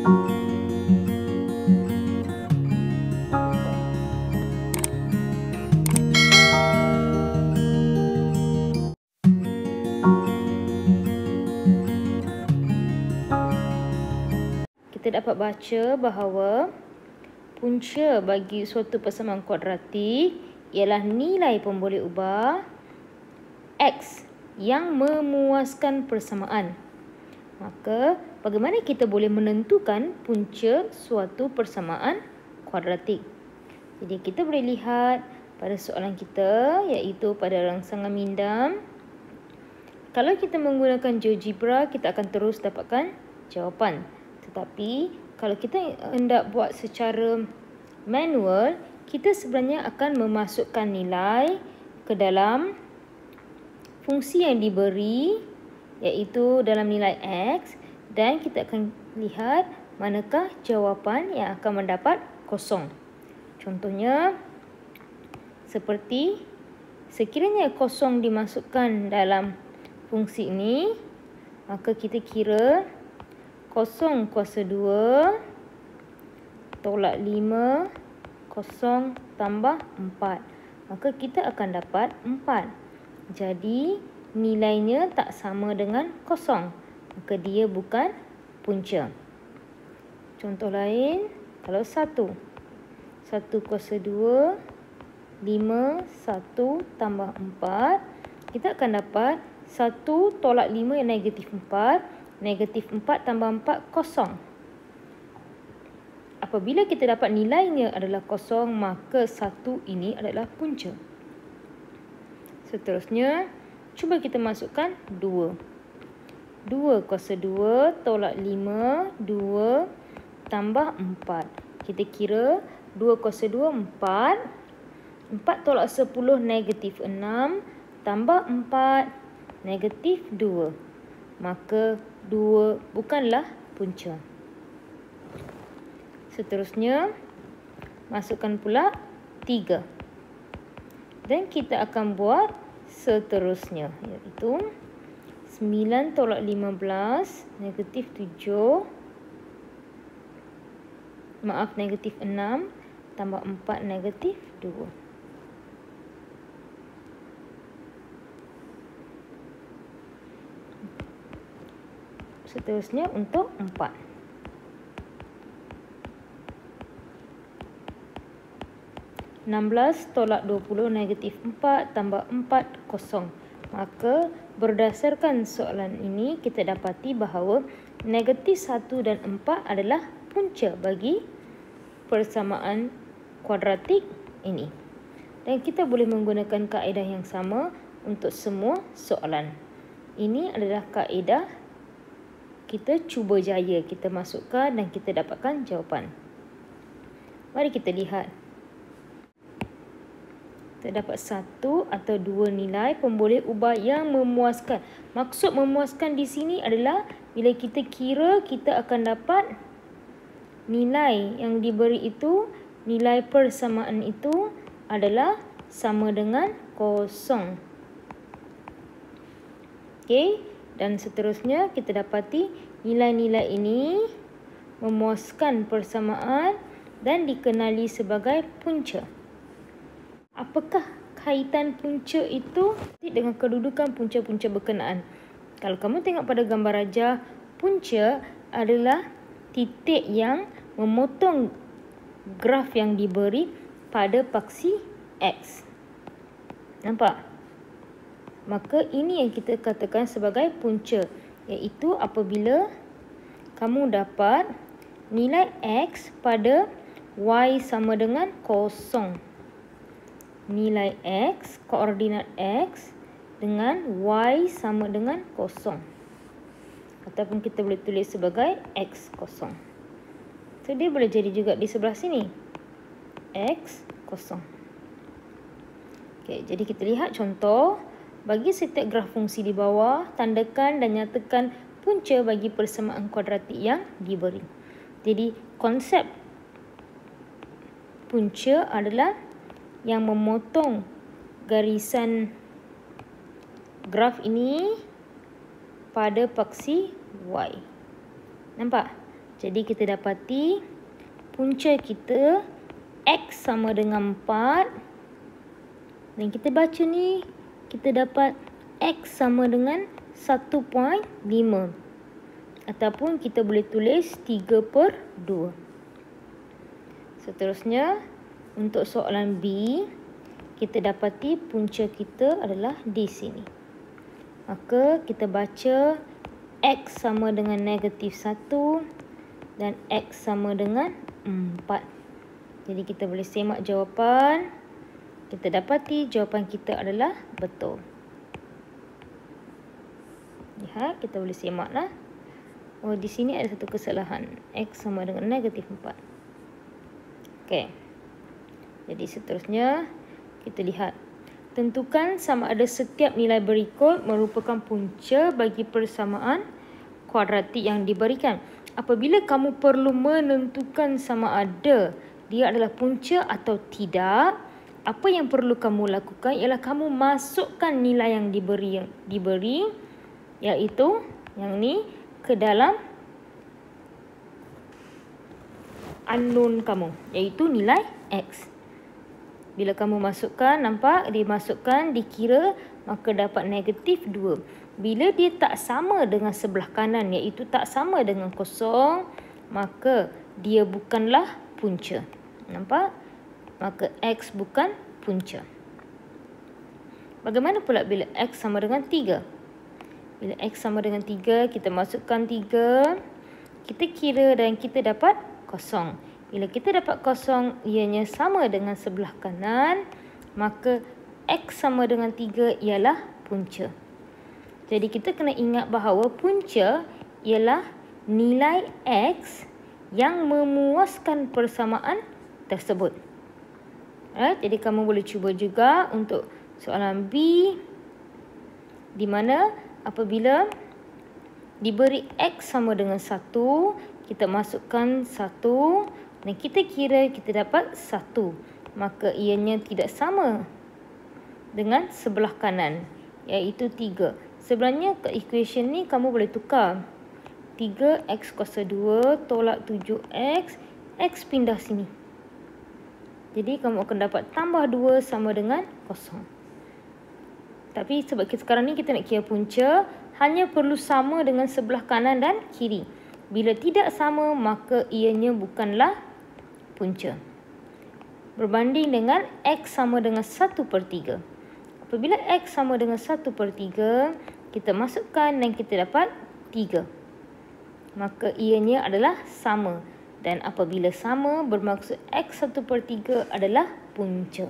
Kita dapat baca bahawa punca bagi suatu persamaan kuadratik ialah nilai pemboleh ubah X yang memuaskan persamaan. Maka, bagaimana kita boleh menentukan punca suatu persamaan kuadratik? Jadi, kita boleh lihat pada soalan kita, iaitu pada rangsangan minda. Kalau kita menggunakan GeoGebra, kita akan terus dapatkan jawapan. Tetapi, kalau kita hendak buat secara manual, kita sebenarnya akan memasukkan nilai ke dalam fungsi yang diberi, iaitu dalam nilai X, dan kita akan lihat manakah jawapan yang akan mendapat kosong. Contohnya, seperti sekiranya kosong dimasukkan dalam fungsi ini, maka kita kira kosong kuasa 2 tolak 5 kosong tambah 4. Maka kita akan dapat 4. Jadi nilainya tak sama dengan kosong. Maka dia bukan punca. Contoh lain, kalau 1. 1 kuasa 2, 5, 1 tambah 4. Kita akan dapat 1 tolak 5 yang negatif 4. Negatif 4 tambah 4, kosong. Apabila kita dapat nilainya adalah kosong, maka 1 ini adalah punca. Seterusnya, cuba kita masukkan 2. 2 kuasa 2 tolak 5, 2 tambah 4. Kita kira 2 kuasa 2, 4. 4 tolak 10, negatif 6. Tambah 4, negatif 2. Maka 2 bukanlah punca. Seterusnya, masukkan pula 3. Dan kita akan buat seterusnya, iaitu 9 tolak 15, negatif 7. Maaf, negatif 6. Tambah 4, negatif 2. Seterusnya untuk 4. 16 tolak 20, negatif 4 tambah 4, kosong. Maka berdasarkan soalan ini, kita dapati bahawa negatif 1 dan 4 adalah punca bagi persamaan kuadratik ini. Dan kita boleh menggunakan kaedah yang sama untuk semua soalan. Ini adalah kaedah kita cuba jaya, kita masukkan dan kita dapatkan jawapan. Mari kita lihat. Kita dapat 1 atau 2 nilai pemboleh ubah yang memuaskan. Maksud memuaskan di sini adalah bila kita kira, kita akan dapat nilai yang diberi itu, nilai persamaan itu adalah sama dengan kosong. Okey. Dan seterusnya kita dapati nilai-nilai ini memuaskan persamaan dan dikenali sebagai punca. Apakah kaitan punca itu dengan kedudukan punca-punca berkenaan? Kalau kamu tengok pada gambar rajah, punca adalah titik yang memotong graf yang diberi pada paksi X. Nampak? Maka ini yang kita katakan sebagai punca, iaitu apabila kamu dapat nilai X pada Y sama dengan kosong. Nilai X, koordinat X dengan Y sama dengan kosong. Ataupun kita boleh tulis sebagai X kosong. So, dia boleh jadi juga di sebelah sini. X kosong. Okay, jadi kita lihat contoh. Bagi setiap graf fungsi di bawah, tandakan dan nyatakan punca bagi persamaan kuadratik yang diberi. Jadi, konsep punca adalah yang memotong garisan graf ini pada paksi Y. Nampak? Jadi kita dapati punca kita X sama dengan 4. Dan kita baca ni, kita dapat X sama dengan 1.5. Ataupun kita boleh tulis 3/2. Seterusnya, untuk soalan B, kita dapati punca kita adalah di sini. Maka kita baca X sama dengan -1 dan X sama dengan 4. Jadi kita boleh semak jawapan. Kita dapati jawapan kita adalah betul. Lihat, kita boleh semak lah. Oh, di sini ada satu kesalahan. X sama dengan -4. Okey. Jadi seterusnya, kita lihat. Tentukan sama ada setiap nilai berikut merupakan punca bagi persamaan kuadratik yang diberikan. Apabila kamu perlu menentukan sama ada dia adalah punca atau tidak, apa yang perlu kamu lakukan ialah kamu masukkan nilai yang diberi iaitu yang ni ke dalam unknown kamu, iaitu nilai X. Bila kamu masukkan, nampak dimasukkan, dikira, maka dapat -2. Bila dia tak sama dengan sebelah kanan, iaitu tak sama dengan kosong, maka dia bukanlah punca. Nampak? Maka X bukan punca. Bagaimana pula bila X sama dengan 3? Bila X sama dengan 3, kita masukkan 3, kita kira dan kita dapat kosong. Bila kita dapat kosong, ianya sama dengan sebelah kanan, maka X sama dengan 3 ialah punca. Jadi kita kena ingat bahawa punca ialah nilai X yang memuaskan persamaan tersebut. Jadi kamu boleh cuba juga untuk soalan B, di mana apabila diberi X sama dengan 1, kita masukkan 1 dan kita kira kita dapat 1. Maka ianya tidak sama dengan sebelah kanan, iaitu 3. Sebenarnya ke equation ni kamu boleh tukar. 3x kuasa 2 tolak 7x, x pindah sini. Jadi kamu akan dapat tambah 2 sama dengan kosong. Tapi sebab sekarang ni kita nak kira punca, hanya perlu sama dengan sebelah kanan dan kiri. Bila tidak sama, maka ianya bukanlah punca. Berbanding dengan X sama dengan 1/3. Apabila X sama dengan 1/3, kita masukkan dan kita dapat 3. Maka ianya adalah sama. Dan apabila sama, bermaksud X 1/3 adalah punca.